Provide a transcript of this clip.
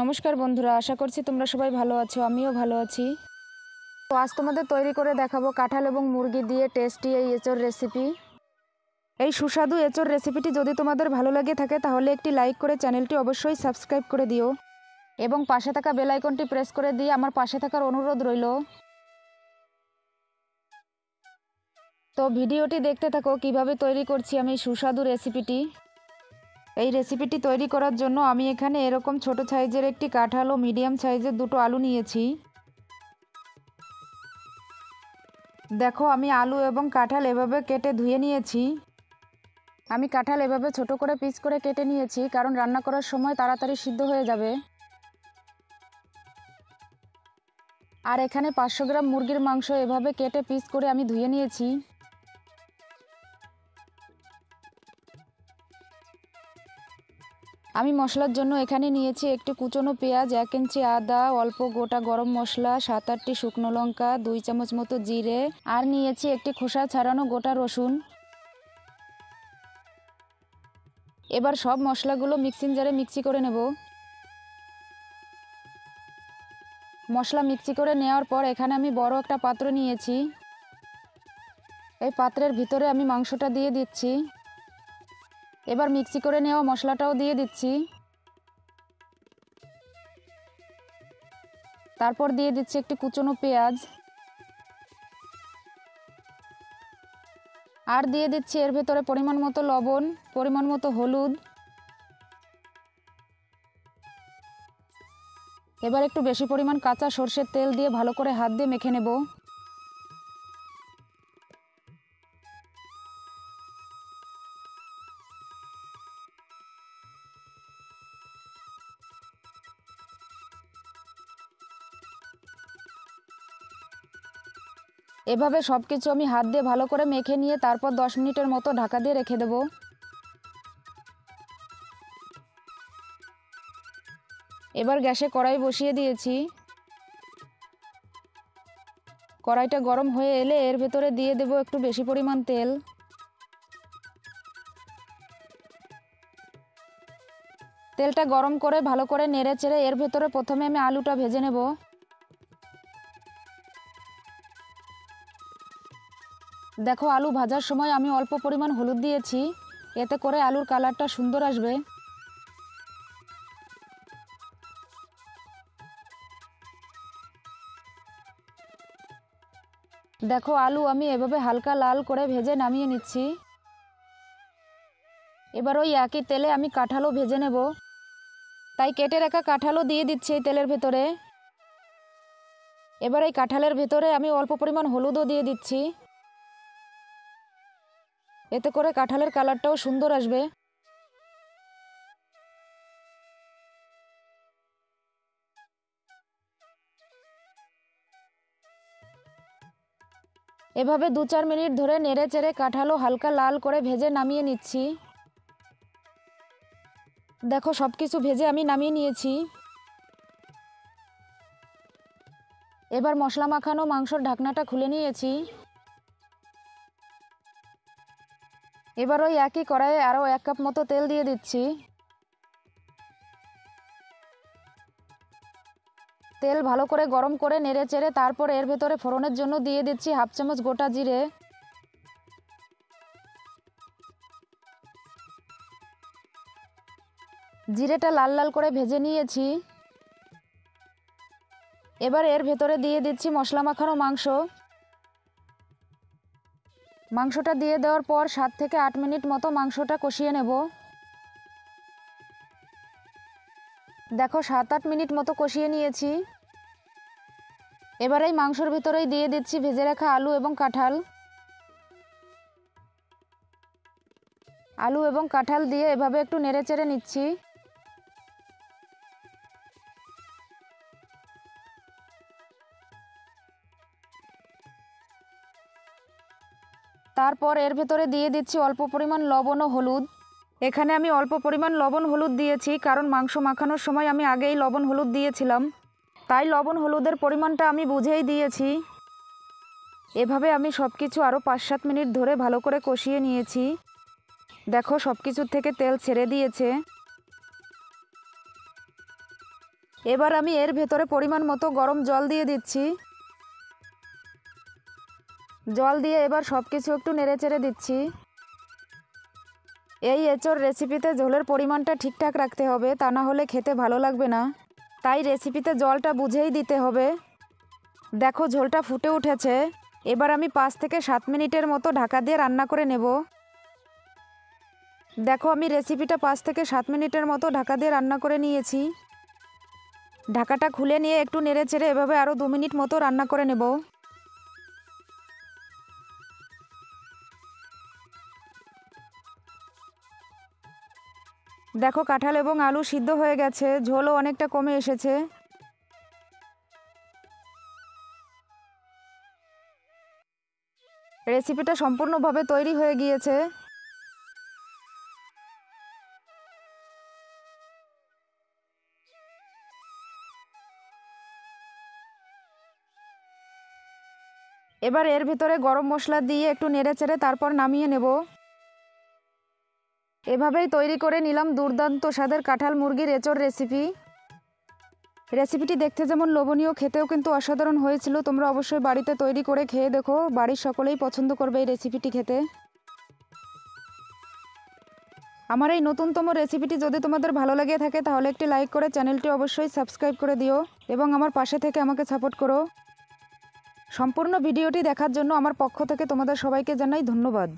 নমস্কার বন্ধুরা, আশা করছি তোমরা সবাই ভালো আছো। আমিও ভালো আছি। তো আজ তোমাদের তৈরি করে দেখাবো কাঁঠাল এবং মুরগি দিয়ে টেস্টি এই এঁচোড় রেসিপি। এই সুস্বাদু এঁচোড় রেসিপিটি যদি তোমাদের ভালো লেগে থাকে তাহলে একটি লাইক করে চ্যানেলটি অবশ্যই সাবস্ক্রাইব করে দিও এবং পাশে থাকা বেল আইকনটি প্রেস করে দিয়ে আমার পাশে থাকার অনুরোধ রইল। তো ভিডিওটি দেখতে থাকো কিভাবে তৈরি করছি আমি এই সুস্বাদু রেসিপিটি। এই রেসিপিটি তৈরি করার জন্য আমি এখানে এরকম ছোট সাইজের একটি কাঁঠাল ও মিডিয়াম সাইজের দুটো আলু নিয়েছি। দেখো আমি আলু এবং কাঁঠাল এভাবে কেটে ধুয়ে নিয়েছি। আমি কাঁঠাল এভাবে ছোট করে পিস করে কেটে নিয়েছি কারণ রান্না করার সময় তাড়াতাড়ি সিদ্ধ হয়ে যাবে। আর এখানে 500 গ্রাম মুরগির মাংস এভাবে কেটে পিস করে আমি ধুয়ে নিয়েছি। আমি মশলার জন্য এখানে নিয়েছি একটি কুচনো পেঁয়াজ, 1 ইঞ্চি আদা, অল্প গোটা গরম মশলা, 7-8টি শুকনো লঙ্কা, 2 চামচ মতো জিরে, আর নিয়েছি একটি খোসা ছাড়ানো গোটা রসুন। এবার সব মশলাগুলো মিক্সিং জারে মিক্সি করে নেব। মশলা মিক্সি করে নেওয়ার পর এখানে আমি বড় একটা পাত্র নিয়েছি। এই পাত্রের ভিতরে আমি মাংসটা দিয়ে দিচ্ছি। এবার মিক্সি করে নেওয়া মশলাটাও দিয়ে দিচ্ছি। তারপর দিয়ে দিচ্ছি একটি কুচনো পেঁয়াজ, আর দিয়ে দিচ্ছি এর ভেতরে পরিমাণ মতো লবণ, পরিমাণ মতো হলুদ। এবার একটু বেশি পরিমাণ কাঁচা সরষের তেল দিয়ে ভালো করে হাত দিয়ে মেখে নেব। এভাবে সব কিছু আমি হাত দিয়ে ভালো করে মেখে নিয়ে তারপর 10 মিনিটের মতো ঢাকা দিয়ে রেখে দেব। এবার গ্যাসে কড়াই বসিয়ে দিয়েছি। কড়াইটা গরম হয়ে এলে এর ভেতরে দিয়ে দেব একটু বেশি পরিমাণ তেল। তেলটা গরম করে ভালো করে নেড়ে চেড়ে এর ভেতরে প্রথমে আমি আলুটা ভেজে নেব। দেখো আলু ভাজার সময় আমি অল্প পরিমাণ হলুদ দিয়েছি, এতে করে আলুর কালারটা সুন্দর আসবে। দেখো আলু আমি এভাবে হালকা লাল করে ভেজে নামিয়ে নিচ্ছি। এবার ওই একই তেলে আমি কাঁঠালও ভেজে নেব, তাই কেটে রাখা কাঁঠালও দিয়ে দিচ্ছি এই তেলের ভেতরে। এবার এই কাঁঠালের ভেতরে আমি অল্প পরিমাণ হলুদও দিয়ে দিচ্ছি, এতে করে কাঁঠালের কালারটাও সুন্দর আসবে। এভাবে 2-4 মিনিট ধরে নেড়ে চেড়ে কাঁঠালও হালকা লাল করে ভেজে নামিয়ে নিচ্ছি। দেখো সব কিছু ভেজে আমি নামিয়ে নিয়েছি। এবার মশলা মাখানো মাংসর ঢাকনাটা খুলে নিয়েছি। এবার ওই একই কড়াইয়ে আরও 1 কাপ মতো তেল দিয়ে দিচ্ছি। তেল ভালো করে গরম করে নেড়ে চেড়ে তারপর এর ভেতরে ফোড়নের জন্য দিয়ে দিচ্ছি 1/2 চামচ গোটা জিরে। জিরেটা লাল লাল করে ভেজে নিয়েছি। এবার এর ভেতরে দিয়ে দিচ্ছি মশলা মাখানো মাংস। মাংসটা দিয়ে দেওয়ার পর 7 থেকে 8 মিনিট মতো মাংসটা কষিয়ে নেব। দেখো 7-8 মিনিট মতো কষিয়ে নিয়েছি। এবার এই মাংসর ভিতরেই দিয়ে দিচ্ছি ভেজে রাখা আলু এবং কাঁঠাল। আলু এবং কাঁঠাল দিয়ে এভাবে একটু নেড়ে চেড়ে নিচ্ছি। তারপর এর ভেতরে দিয়ে দিচ্ছি অল্প পরিমাণ লবণ ও হলুদ। এখানে আমি অল্প পরিমাণ লবণ হলুদ দিয়েছি কারণ মাংস মাখানোর সময় আমি আগেই লবণ হলুদ দিয়েছিলাম, তাই লবণ হলুদের পরিমাণটা আমি বুঝেই দিয়েছি। এভাবে আমি সব কিছু আরও 5-7 মিনিট ধরে ভালো করে কষিয়ে নিয়েছি। দেখো সব কিছুর থেকে তেল ছেড়ে দিয়েছে। এবার আমি এর ভেতরে পরিমাণ মতো গরম জল দিয়ে দিচ্ছি। জল দিয়ে এবার সব কিছু একটু নেড়েচেড়ে দিচ্ছি। এই এঁচোড় রেসিপিতে ঝোলের পরিমাণটা ঠিকঠাক রাখতে হবে, তা না হলে খেতে ভালো লাগবে না। তাই রেসিপিতে জলটা বুঝেই দিতে হবে। দেখো ঝোলটা ফুটে উঠেছে। এবার আমি 5 থেকে 7 মিনিটের মতো ঢাকা দিয়ে রান্না করে নেব। দেখো আমি রেসিপিটা 5 থেকে 7 মিনিটের মতো ঢাকা দিয়ে রান্না করে নিয়েছি। ঢাকাটা খুলে নিয়ে একটু নেড়েচেড়ে এভাবে আরও 2 মিনিট মতো রান্না করে নেব। দেখো কাঁঠাল এবং আলু সিদ্ধ হয়ে গেছে, ঝোলও অনেকটা কমে এসেছে। রেসিপিটা সম্পূর্ণভাবে তৈরি হয়ে গিয়েছে। এবার এর ভিতরে গরম মশলা দিয়ে একটু নেড়েচেড়ে তারপর নামিয়ে নেব। এভাবেই তৈরি করে নিলাম দুর্দান্ত স্বাদের কাঁঠাল মুরগির এঁচোড় রেসিপি। রেসিপিটি দেখতে যেমন লোভনীয়, খেতেও কিন্তু অসাধারণ হয়েছিল। তোমরা অবশ্যই বাড়িতে তৈরি করে খেয়ে দেখো, বাড়ির সকলেই পছন্দ করবে এই রেসিপিটি খেতে। আমার এই নতুনতম রেসিপিটি যদি তোমাদের ভালো লেগে থাকে তাহলে একটি লাইক করে চ্যানেলটি অবশ্যই সাবস্ক্রাইব করে দিও এবং আমার পাশে থেকে আমাকে সাপোর্ট করো। সম্পূর্ণ ভিডিওটি দেখার জন্য আমার পক্ষ থেকে তোমাদের সবাইকে জানাই ধন্যবাদ।